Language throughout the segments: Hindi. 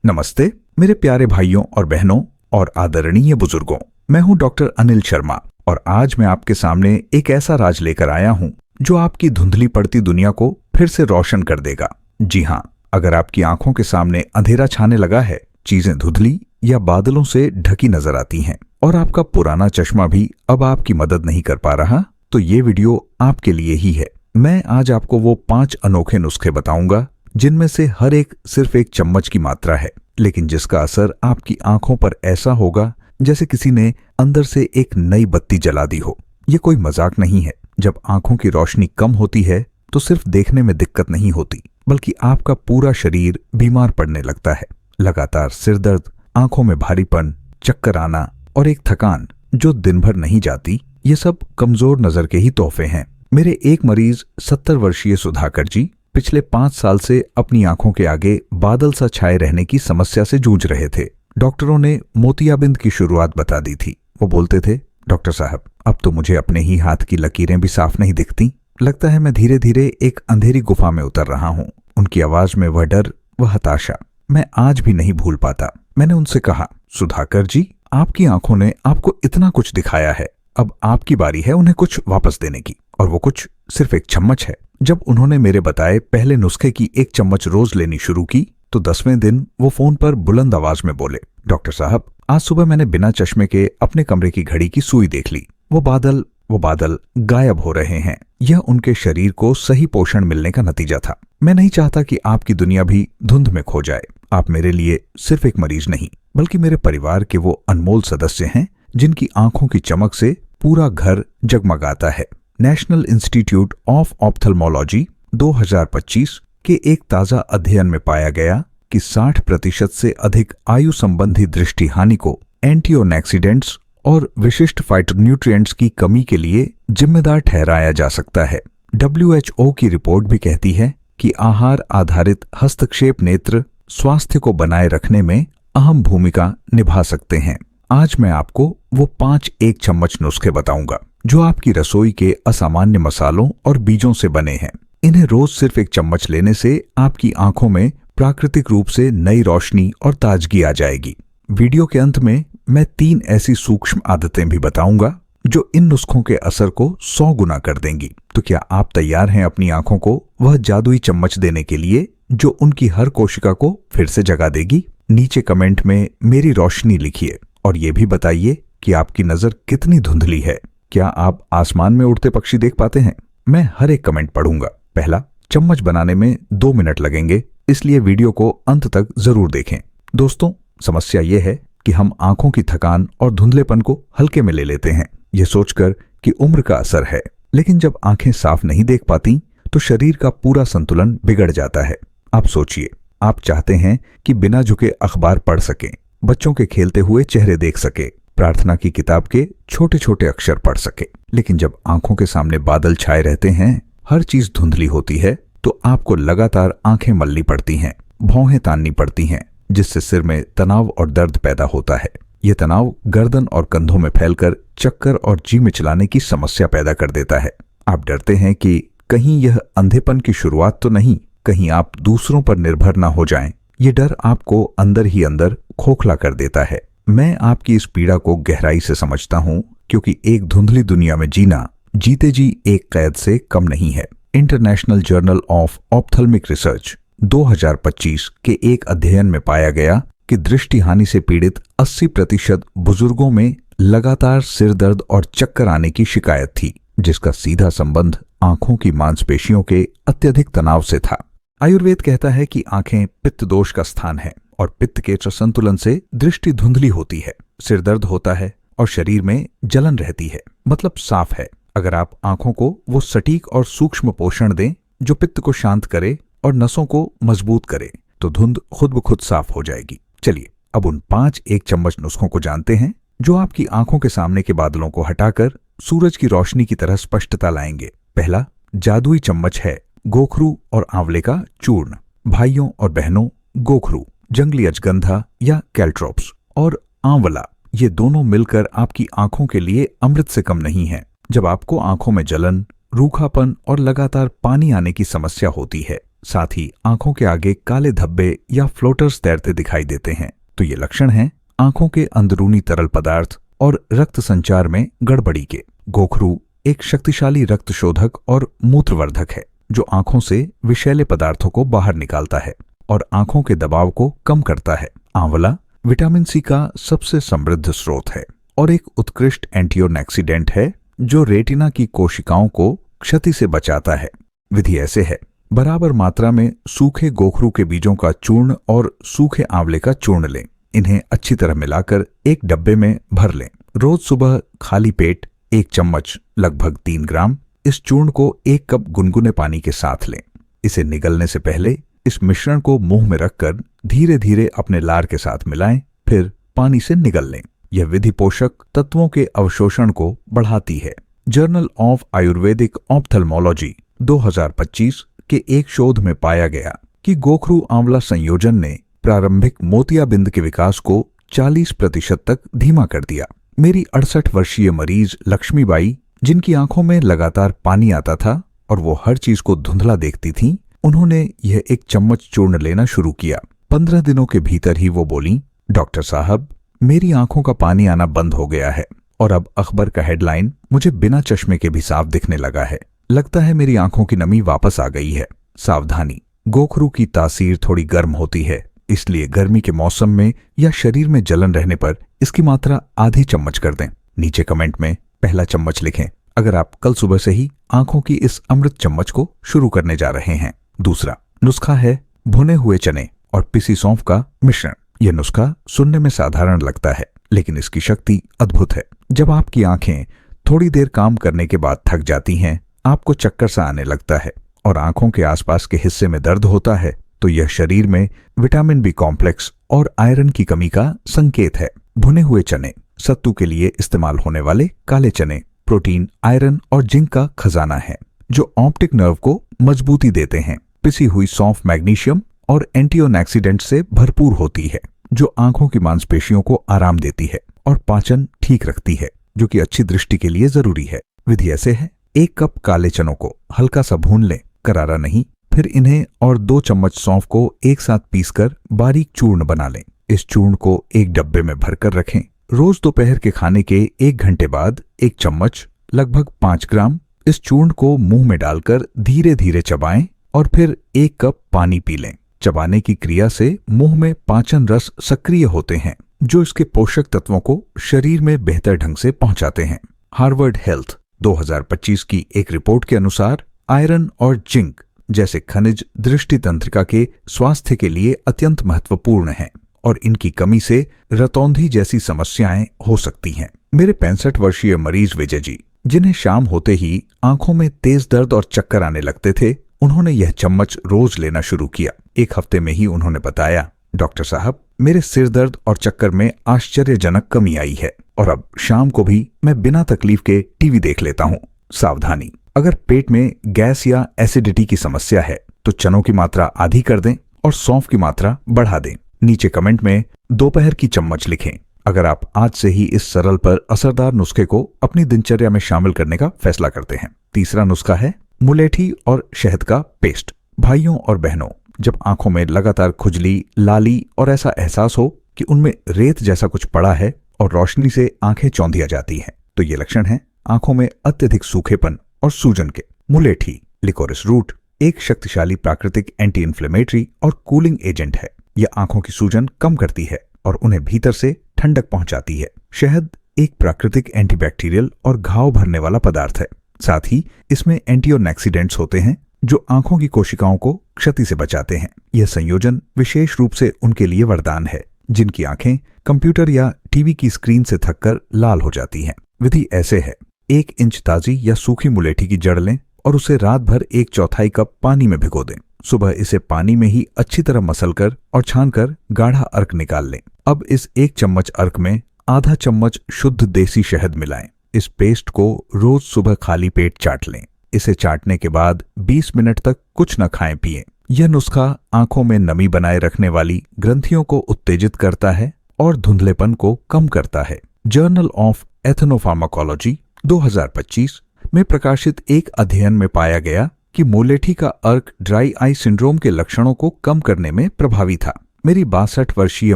नमस्ते मेरे प्यारे भाइयों और बहनों और आदरणीय बुजुर्गों। मैं हूं डॉक्टर अनिल शर्मा और आज मैं आपके सामने एक ऐसा राज लेकर आया हूं जो आपकी धुंधली पड़ती दुनिया को फिर से रोशन कर देगा। जी हां, अगर आपकी आंखों के सामने अंधेरा छाने लगा है, चीजें धुंधली या बादलों से ढकी नजर आती हैं और आपका पुराना चश्मा भी अब आपकी मदद नहीं कर पा रहा, तो ये वीडियो आपके लिए ही है। मैं आज आपको वो 5 अनोखे नुस्खे बताऊंगा जिनमें से हर एक सिर्फ एक चम्मच की मात्रा है, लेकिन जिसका असर आपकी आंखों पर ऐसा होगा जैसे किसी ने अंदर से एक नई बत्ती जला दी हो। ये कोई मजाक नहीं है। जब आंखों की रोशनी कम होती है तो सिर्फ देखने में दिक्कत नहीं होती, बल्कि आपका पूरा शरीर बीमार पड़ने लगता है। लगातार सिर दर्द, आंखों में भारीपन, चक्कर आना और एक थकान जो दिन भर नहीं जाती, ये सब कमजोर नजर के ही तोहफे हैं। मेरे एक मरीज 70 वर्षीय सुधाकर जी पिछले 5 साल से अपनी आंखों के आगे बादल सा छाए रहने की समस्या से जूझ रहे थे। डॉक्टरों ने मोतियाबिंद की शुरुआत बता दी थी। वो बोलते थे, डॉक्टर साहब, अब तो मुझे अपने ही हाथ की लकीरें भी साफ नहीं दिखती। लगता है मैं धीरे धीरे एक अंधेरी गुफा में उतर रहा हूँ। उनकी आवाज में वह डर, वह हताशा मैं आज भी नहीं भूल पाता। मैंने उनसे कहा, सुधाकर जी, आपकी आंखों ने आपको इतना कुछ दिखाया है, अब आपकी बारी है उन्हें कुछ वापस देने की। और वो कुछ सिर्फ एक चम्मच है। जब उन्होंने मेरे बताए पहले नुस्खे की 1 चम्मच रोज लेनी शुरू की तो 10वें दिन वो फोन पर बुलंद आवाज में बोले, डॉक्टर साहब, आज सुबह मैंने बिना चश्मे के अपने कमरे की घड़ी की सुई देख ली। वो बादल गायब हो रहे हैं। यह उनके शरीर को सही पोषण मिलने का नतीजा था। मैं नहीं चाहता कि आपकी दुनिया भी धुंध में खो जाए। आप मेरे लिए सिर्फ एक मरीज नहीं, बल्कि मेरे परिवार के वो अनमोल सदस्य हैं जिनकी आंखों की चमक से पूरा घर जगमगाता है। नेशनल इंस्टीट्यूट ऑफ ऑप्थेल्मोलॉजी 2025 के एक ताजा अध्ययन में पाया गया कि 60% से अधिक आयु संबंधी दृष्टि हानि को एंटीओक्सीडेंट्स और विशिष्ट फाइटोन्यूट्रिएंट्स की कमी के लिए जिम्मेदार ठहराया जा सकता है। WHO की रिपोर्ट भी कहती है कि आहार आधारित हस्तक्षेप नेत्र स्वास्थ्य को बनाए रखने में अहम भूमिका निभा सकते हैं। आज मैं आपको वो 5 1 चम्मच नुस्खे बताऊंगा जो आपकी रसोई के असामान्य मसालों और बीजों से बने हैं। इन्हें रोज सिर्फ 1 चम्मच लेने से आपकी आंखों में प्राकृतिक रूप से नई रोशनी और ताजगी आ जाएगी। वीडियो के अंत में मैं 3 ऐसी सूक्ष्म आदतें भी बताऊंगा जो इन नुस्खों के असर को 100 गुना कर देंगी। तो क्या आप तैयार हैं अपनी आंखों को वह जादुई चम्मच देने के लिए जो उनकी हर कोशिका को फिर से जगा देगी? नीचे कमेंट में मेरी रोशनी लिखिए और ये भी बताइए कि आपकी नजर कितनी धुंधली है। क्या आप आसमान में उड़ते पक्षी देख पाते हैं? मैं हर एक कमेंट पढ़ूंगा। पहला, चम्मच बनाने में 2 मिनट लगेंगे, इसलिए वीडियो को अंत तक जरूर देखें। दोस्तों, समस्या यह है कि हम आंखों की थकान और धुंधलेपन को हल्के में ले लेते हैं, ये सोचकर कि उम्र का असर है। लेकिन जब आंखें साफ नहीं देख पाती तो शरीर का पूरा संतुलन बिगड़ जाता है। आप सोचिए, आप चाहते हैं कि बिना झुके अखबार पढ़ सकें, बच्चों के खेलते हुए चेहरे देख सके, प्रार्थना की किताब के छोटे छोटे अक्षर पढ़ सके, लेकिन जब आंखों के सामने बादल छाए रहते हैं, हर चीज धुंधली होती है, तो आपको लगातार आंखें मलनी पड़ती हैं, भौहें ताननी पड़ती हैं, जिससे सिर में तनाव और दर्द पैदा होता है। ये तनाव गर्दन और कंधों में फैलकर चक्कर और जी मिचलाने की समस्या पैदा कर देता है। आप डरते हैं कि कहीं यह अंधेपन की शुरुआत तो नहीं, कहीं आप दूसरों पर निर्भर ना हो जाएं। ये डर आपको अंदर ही अंदर खोखला कर देता है। मैं आपकी इस पीड़ा को गहराई से समझता हूं, क्योंकि एक धुंधली दुनिया में जीना जीते जी एक कैद से कम नहीं है। International journal of ophthalmic research 2025 के एक अध्ययन में पाया गया कि दृष्टि हानि से पीड़ित 80% बुजुर्गों में लगातार सिर दर्द और चक्कर आने की शिकायत थी, जिसका सीधा संबंध आंखों की मांसपेशियों के अत्यधिक तनाव से था। आयुर्वेद कहता है कि आंखें पित्त दोष का स्थान है और पित्त के असंतुलन से दृष्टि धुंधली होती है, सिर दर्द होता है और शरीर में जलन रहती है। मतलब साफ है, अगर आप आंखों को वो सटीक और सूक्ष्म पोषण दें जो पित्त को शांत करे और नसों को मजबूत करे, तो धुंध खुद ब खुद साफ हो जाएगी। चलिए अब उन 5 1 चम्मच नुस्खों को जानते हैं जो आपकी आंखों के सामने के बादलों को हटाकर सूरज की रोशनी की तरह स्पष्टता लाएंगे। पहला जादुई चम्मच है गोखरू और आंवले का चूर्ण। भाइयों और बहनों, गोखरू, जंगली अजगंधा या कैल्ट्रोप्स और आंवला, ये दोनों मिलकर आपकी आंखों के लिए अमृत से कम नहीं है। जब आपको आंखों में जलन, रूखापन और लगातार पानी आने की समस्या होती है, साथ ही आंखों के आगे काले धब्बे या फ्लोटर्स तैरते दिखाई देते हैं, तो ये लक्षण हैं आंखों के अंदरूनी तरल पदार्थ और रक्त संचार में गड़बड़ी के। गोखरू एक शक्तिशाली रक्त शोधक और मूत्रवर्धक है जो आंखों से विषैले पदार्थों को बाहर निकालता है और आंखों के दबाव को कम करता है। आंवला विटामिन सी का सबसे समृद्ध स्रोत है और एक उत्कृष्ट एंटीऑक्सीडेंट है जो रेटिना की कोशिकाओं को क्षति से बचाता है। विधि ऐसे है, बराबर मात्रा में सूखे गोखरू के बीजों का चूर्ण और सूखे आंवले का चूर्ण लें। इन्हें अच्छी तरह मिलाकर एक डब्बे में भर लें। रोज सुबह खाली पेट 1 चम्मच लगभग 3 ग्राम इस चूर्ण को 1 कप गुनगुने पानी के साथ लें। इसे निगलने से पहले इस मिश्रण को मुंह में रखकर धीरे धीरे अपने लार के साथ मिलाएं, फिर पानी से निगल लें। यह विधि पोषक तत्वों के अवशोषण को बढ़ाती है। जर्नल ऑफ आयुर्वेदिक ऑप्थेल्मोलॉजी 2025 के एक शोध में पाया गया कि गोखरू आंवला संयोजन ने प्रारंभिक मोतियाबिंद के विकास को 40% तक धीमा कर दिया। मेरी 68 वर्षीय मरीज लक्ष्मीबाई, जिनकी आंखों में लगातार पानी आता था और वो हर चीज को धुंधला देखती थीं, उन्होंने यह 1 चम्मच चूर्ण लेना शुरू किया। 15 दिनों के भीतर ही वो बोली, डॉक्टर साहब, मेरी आंखों का पानी आना बंद हो गया है और अब अखबार का हेडलाइन मुझे बिना चश्मे के भी साफ दिखने लगा है। लगता है मेरी आंखों की नमी वापस आ गई है। सावधानी, गोखरू की तासीर थोड़ी गर्म होती है, इसलिए गर्मी के मौसम में या शरीर में जलन रहने पर इसकी मात्रा आधी चम्मच कर दें। नीचे कमेंट में पहला चम्मच लिखें अगर आप कल सुबह से ही आंखों की इस अमृत चम्मच को शुरू करने जा रहे हैं। दूसरा नुस्खा है भुने हुए चने और पिसी सौंफ का मिश्रण। यह नुस्खा सुनने में साधारण लगता है, लेकिन इसकी शक्ति अद्भुत है। जब आपकी आंखें थोड़ी देर काम करने के बाद थक जाती हैं, आपको चक्कर सा आने लगता है और आंखों के आसपास के हिस्से में दर्द होता है, तो यह शरीर में विटामिन बी कॉम्प्लेक्स और आयरन की कमी का संकेत है। भुने हुए चने सत्तू के लिए इस्तेमाल होने वाले काले चने प्रोटीन, आयरन और जिंक का खजाना है जो ऑप्टिक नर्व को मजबूती देते हैं। पिसी हुई सौंफ मैग्नीशियम और एंटीऑक्सीडेंट से भरपूर होती है जो आंखों की मांसपेशियों को आराम देती है और पाचन ठीक रखती है, जो कि अच्छी दृष्टि के लिए जरूरी है। विधि ऐसे है, 1 कप काले चनों को हल्का सा भून लें, करारा नहीं। फिर इन्हें और 2 चम्मच सौंफ को एक साथ पीसकर बारीक चूर्ण बना लें। इस चूर्ण को एक डब्बे में भरकर रखें। रोज दोपहर के खाने के 1 घंटे बाद 1 चम्मच लगभग 5 ग्राम इस चूर्ण को मुंह में डालकर धीरे धीरे चबाएं और फिर 1 कप पानी पी लें। चबाने की क्रिया से मुंह में पाचन रस सक्रिय होते हैं जो इसके पोषक तत्वों को शरीर में बेहतर ढंग से पहुंचाते हैं। हार्वर्ड हेल्थ 2025 की एक रिपोर्ट के अनुसार आयरन और जिंक जैसे खनिज दृष्टि तंत्रिका के स्वास्थ्य के लिए अत्यंत महत्वपूर्ण हैं और इनकी कमी से रतौंधी जैसी समस्याएं हो सकती हैं। मेरे 65 वर्षीय मरीज विजय जी, जिन्हें शाम होते ही आंखों में तेज दर्द और चक्कर आने लगते थे, उन्होंने यह चम्मच रोज लेना शुरू किया। 1 हफ्ते में ही उन्होंने बताया, डॉक्टर साहब, मेरे सिर दर्द और चक्कर में आश्चर्यजनक कमी आई है और अब शाम को भी मैं बिना तकलीफ के टीवी देख लेता हूँ। सावधानी, अगर पेट में गैस या एसिडिटी की समस्या है तो चनों की मात्रा आधी कर दें और सौंफ की मात्रा बढ़ा दें। नीचे कमेंट में दोपहर की चम्मच लिखें अगर आप आज से ही इस सरल पर असरदार नुस्खे को अपनी दिनचर्या में शामिल करने का फैसला करते हैं। तीसरा नुस्खा है मुलेठी और शहद का पेस्ट। भाइयों और बहनों, जब आंखों में लगातार खुजली, लाली और ऐसा एहसास हो कि उनमें रेत जैसा कुछ पड़ा है और रोशनी से आंखें चौंधिया जाती हैं, तो ये लक्षण है आंखों में अत्यधिक सूखेपन और सूजन के। मुलेठी लिकोरिस रूट एक शक्तिशाली प्राकृतिक एंटी इन्फ्लेमेटरी और कूलिंग एजेंट है। यह आंखों की सूजन कम करती है और उन्हें भीतर से ठंडक पहुंचाती है। शहद एक प्राकृतिक एंटीबैक्टीरियल और घाव भरने वाला पदार्थ है। साथ ही इसमें एंटीऑक्सीडेंट्स होते हैं जो आंखों की कोशिकाओं को क्षति से बचाते हैं। यह संयोजन विशेष रूप से उनके लिए वरदान है जिनकी आंखें कंप्यूटर या टीवी की स्क्रीन से थककर लाल हो जाती हैं। विधि ऐसे है, 1 इंच ताजी या सूखी मुलेठी की जड़ लें और उसे रात भर 1/4 कप पानी में भिगो दें। सुबह इसे पानी में ही अच्छी तरह मसलकर और छानकर गाढ़ा अर्क निकाल लें। अब इस 1 चम्मच अर्क में आधा चम्मच शुद्ध देसी शहद मिलाएं। इस पेस्ट को रोज सुबह खाली पेट चाट लें। इसे चाटने के बाद 20 मिनट तक कुछ न खाएं पिएं। यह नुस्खा आंखों में नमी बनाए रखने वाली ग्रंथियों को उत्तेजित करता है और धुंधलेपन को कम करता है। जर्नल ऑफ एथनोफार्माकोलॉजी 2025 में प्रकाशित एक अध्ययन में पाया गया कि मुलेठी का अर्क ड्राई आई सिंड्रोम के लक्षणों को कम करने में प्रभावी था। मेरी 62 वर्षीय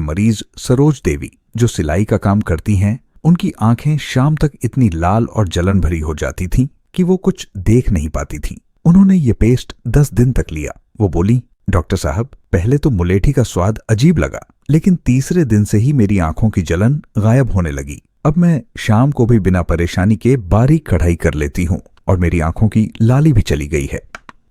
मरीज सरोज देवी जो सिलाई का काम करती हैं, उनकी आंखें शाम तक इतनी लाल और जलन भरी हो जाती थीं कि वो कुछ देख नहीं पाती थीं। उन्होंने ये पेस्ट 10 दिन तक लिया। वो बोली, डॉक्टर साहब, पहले तो मुलेठी का स्वाद अजीब लगा, लेकिन तीसरे दिन से ही मेरी आंखों की जलन गायब होने लगी। अब मैं शाम को भी बिना परेशानी के बारीक कढ़ाई कर लेती हूँ और मेरी आंखों की लाली भी चली गई है।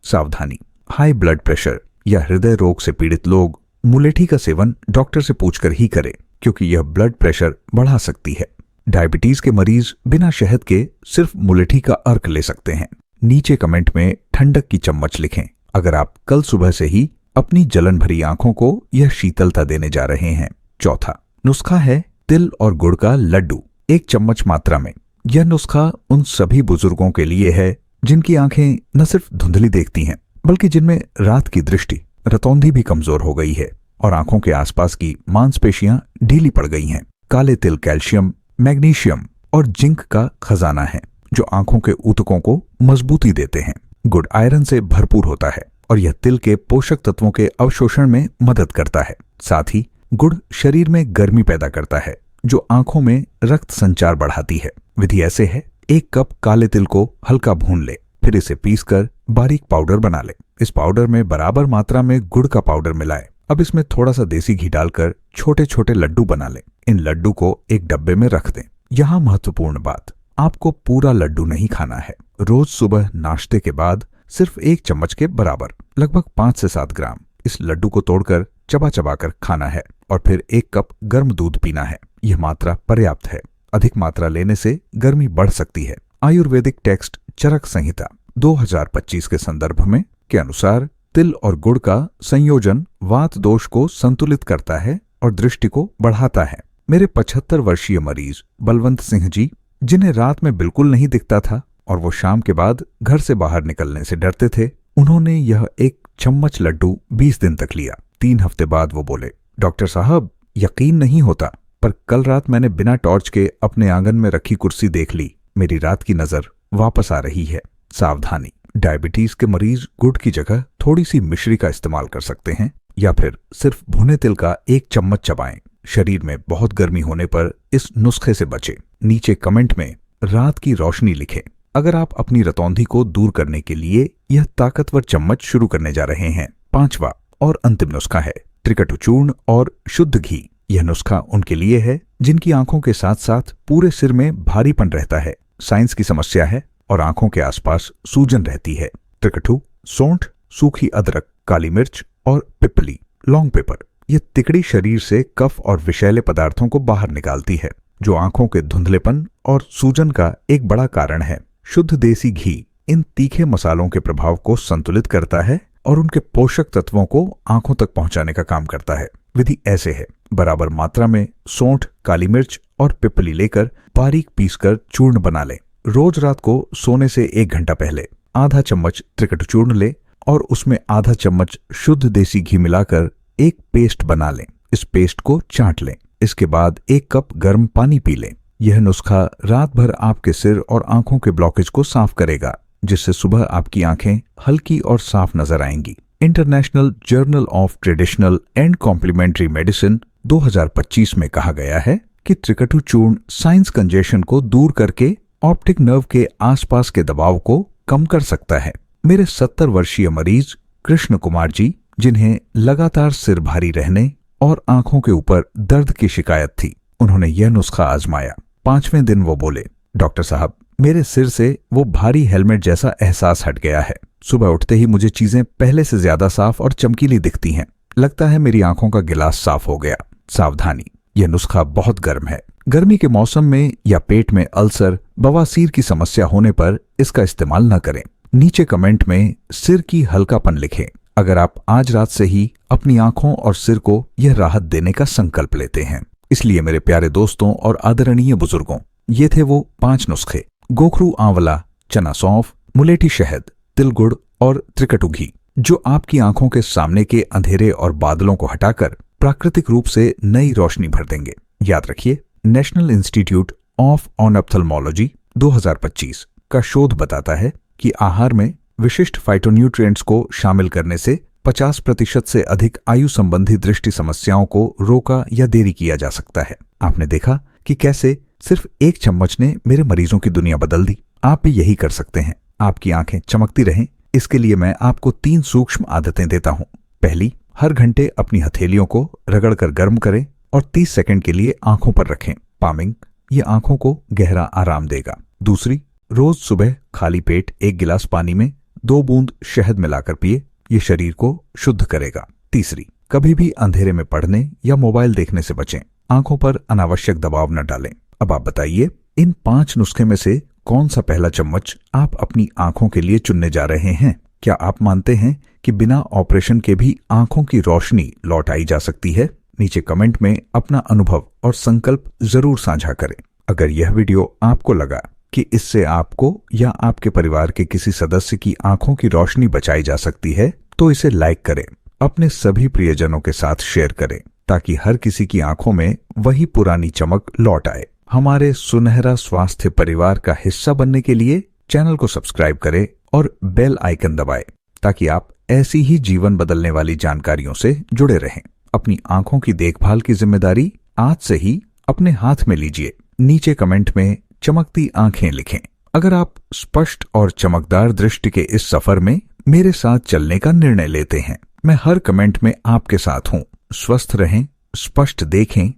सावधानी, हाई ब्लड प्रेशर या हृदय रोग से पीड़ित लोग मुलेठी का सेवन डॉक्टर से पूछकर ही करें, क्योंकि यह ब्लड प्रेशर बढ़ा सकती है। डायबिटीज के मरीज बिना शहद के सिर्फ मुलेठी का अर्क ले सकते हैं। नीचे कमेंट में ठंडक की चम्मच लिखें अगर आप कल सुबह से ही अपनी जलन भरी आंखों को यह शीतलता देने जा रहे हैं। चौथा नुस्खा है तिल और गुड़ का लड्डू, 1 चम्मच मात्रा में। यह नुस्खा उन सभी बुजुर्गों के लिए है जिनकी आंखें न सिर्फ धुंधली देखती हैं, बल्कि जिनमें रात की दृष्टि, रतौंधी भी कमजोर हो गई है और आंखों के आसपास की मांसपेशियां ढीली पड़ गई हैं। काले तिल कैल्शियम, मैग्नीशियम और जिंक का खजाना है जो आंखों के ऊतकों को मजबूती देते हैं। गुड़ आयरन से भरपूर होता है और यह तिल के पोषक तत्वों के अवशोषण में मदद करता है। साथ ही गुड़ शरीर में गर्मी पैदा करता है जो आंखों में रक्त संचार बढ़ाती है। विधि ऐसे है, 1 कप काले तिल को हल्का भून ले, फिर इसे पीसकर बारीक पाउडर बना ले। इस पाउडर में बराबर मात्रा में गुड़ का पाउडर मिलाए। अब इसमें थोड़ा सा देसी घी डालकर छोटे छोटे लड्डू बना ले। इन लड्डू को एक डब्बे में रख दें। यहाँ महत्वपूर्ण बात, आपको पूरा लड्डू नहीं खाना है। रोज सुबह नाश्ते के बाद सिर्फ 1 चम्मच के बराबर, लगभग 5 से 7 ग्राम इस लड्डू को तोड़कर चबा चबा कर खाना है और फिर 1 कप गर्म दूध पीना है। यह मात्रा पर्याप्त है। अधिक मात्रा लेने से गर्मी बढ़ सकती है। आयुर्वेदिक टेक्स्ट चरक संहिता 2025 के संदर्भ में के अनुसार तिल और गुड़ का संयोजन वात दोष को संतुलित करता है और दृष्टि को बढ़ाता है। मेरे 75 वर्षीय मरीज बलवंत सिंह जी, जिन्हें रात में बिल्कुल नहीं दिखता था और वो शाम के बाद घर से बाहर निकलने से डरते थे, उन्होंने यह 1 चम्मच लड्डू 20 दिन तक लिया। 3 हफ्ते बाद वो बोले, डॉक्टर साहब, यकीन नहीं होता, पर कल रात मैंने बिना टॉर्च के अपने आंगन में रखी कुर्सी देख ली। मेरी रात की नजर वापस आ रही है। सावधानी, डायबिटीज के मरीज गुड़ की जगह थोड़ी सी मिश्री का इस्तेमाल कर सकते हैं या फिर सिर्फ भुने तिल का 1 चम्मच चबाएं। शरीर में बहुत गर्मी होने पर इस नुस्खे से बचें। नीचे कमेंट में रात की रोशनी लिखें अगर आप अपनी रतौंधी को दूर करने के लिए यह ताकतवर चम्मच शुरू करने जा रहे हैं। 5वां और अंतिम नुस्खा है त्रिकटु चूर्ण और शुद्ध घी। यह नुस्खा उनके लिए है जिनकी आंखों के साथ साथ पूरे सिर में भारीपन रहता है, साइंस की समस्या है और आंखों के आसपास सूजन रहती है। त्रिकटु, सौंठ, सूखी अदरक, काली मिर्च और पिपली, लॉन्ग पेपर। यह तिकड़ी शरीर से कफ और विषैले पदार्थों को बाहर निकालती है जो आंखों के धुंधलेपन और सूजन का एक बड़ा कारण है। शुद्ध देसी घी इन तीखे मसालों के प्रभाव को संतुलित करता है और उनके पोषक तत्वों को आंखों तक पहुंचाने का काम करता है। विधि ऐसे है, बराबर मात्रा में सौंठ, काली मिर्च और पिपली लेकर बारीक पीसकर चूर्ण बना लें। रोज रात को सोने से 1 घंटा पहले आधा चम्मच त्रिकटु चूर्ण लें और उसमें आधा चम्मच शुद्ध देसी घी मिलाकर एक पेस्ट बना लें। इस पेस्ट को चाट लें। इसके बाद 1 कप गर्म पानी पी लें। यह नुस्खा रात भर आपके सिर और आंखों के ब्लॉकेज को साफ करेगा, जिससे सुबह आपकी आंखें हल्की और साफ नजर आएंगी। International journal of traditional and complementary medicine 2025 में कहा गया है कि त्रिकटु चूर्ण साइंस कंजेशन को दूर करके ऑप्टिक नर्व के आसपास के दबाव को कम कर सकता है। मेरे 70 वर्षीय मरीज कृष्ण कुमार जी, जिन्हें लगातार सिर भारी रहने और आंखों के ऊपर दर्द की शिकायत थी, उन्होंने यह नुस्खा आजमाया। 5वें दिन वो बोले, डॉक्टर साहब, मेरे सिर से वो भारी हेलमेट जैसा एहसास हट गया है। सुबह उठते ही मुझे चीजें पहले से ज्यादा साफ और चमकीली दिखती हैं। लगता है मेरी आंखों का गिलास साफ हो गया। सावधानी, यह नुस्खा बहुत गर्म है। गर्मी के मौसम में या पेट में अल्सर, बवासीर की समस्या होने पर इसका इस्तेमाल न करें। नीचे कमेंट में सिर की हल्कापन लिखें अगर आप आज रात से ही अपनी आंखों और सिर को यह राहत देने का संकल्प लेते हैं। इसलिए मेरे प्यारे दोस्तों और आदरणीय बुजुर्गों, ये थे वो 5 नुस्खे, गोखरू आंवला, चना सौंफ, मुलेठी शहद, तिल गुड़ और त्रिकटु घी, जो आपकी आंखों के सामने के अंधेरे और बादलों को हटाकर प्राकृतिक रूप से नई रोशनी भर देंगे। याद रखिए, नेशनल इंस्टीट्यूट ऑफ ऑप्थेल्मोलॉजी 2025 का शोध बताता है कि आहार में विशिष्ट फाइटोन्यूट्रिएंट्स को शामिल करने से 50% से अधिक आयु संबंधी दृष्टि समस्याओं को रोका या देरी किया जा सकता है। आपने देखा कि कैसे सिर्फ एक चम्मच ने मेरे मरीजों की दुनिया बदल दी। आप भी यही कर सकते हैं। आपकी आंखें चमकती रहें, इसके लिए मैं आपको 3 सूक्ष्म आदतें देता हूं। पहली, हर घंटे अपनी हथेलियों को रगड़कर गर्म करें और 30 सेकंड के लिए आंखों पर रखें। पामिंग, ये आंखों को गहरा आराम देगा। दूसरी, रोज सुबह खाली पेट 1 गिलास पानी में 2 बूंद शहद मिलाकर पिए, ये शरीर को शुद्ध करेगा। तीसरी, कभी भी अंधेरे में पढ़ने या मोबाइल देखने से बचें। आंखों पर अनावश्यक दबाव न डालें। अब आप बताइए, इन 5 नुस्खे में से कौन सा पहला चम्मच आप अपनी आंखों के लिए चुनने जा रहे हैं? क्या आप मानते हैं कि बिना ऑपरेशन के भी आंखों की रोशनी लौट आई जा सकती है? नीचे कमेंट में अपना अनुभव और संकल्प जरूर साझा करें। अगर यह वीडियो आपको लगा कि इससे आपको या आपके परिवार के किसी सदस्य की आंखों की रोशनी बचाई जा सकती है, तो इसे लाइक करें, अपने सभी प्रियजनों के साथ शेयर करें, ताकि हर किसी की आंखों में वही पुरानी चमक लौट आए। हमारे सुनहरा स्वास्थ्य परिवार का हिस्सा बनने के लिए चैनल को सब्सक्राइब करें और बेल आइकन दबाएं, ताकि आप ऐसी ही जीवन बदलने वाली जानकारियों से जुड़े रहें। अपनी आंखों की देखभाल की जिम्मेदारी आज से ही अपने हाथ में लीजिए। नीचे कमेंट में चमकती आंखें लिखें। अगर आप स्पष्ट और चमकदार दृष्टि के इस सफर में मेरे साथ चलने का निर्णय लेते हैं, मैं हर कमेंट में आपके साथ हूं। स्वस्थ रहें, स्पष्ट देखें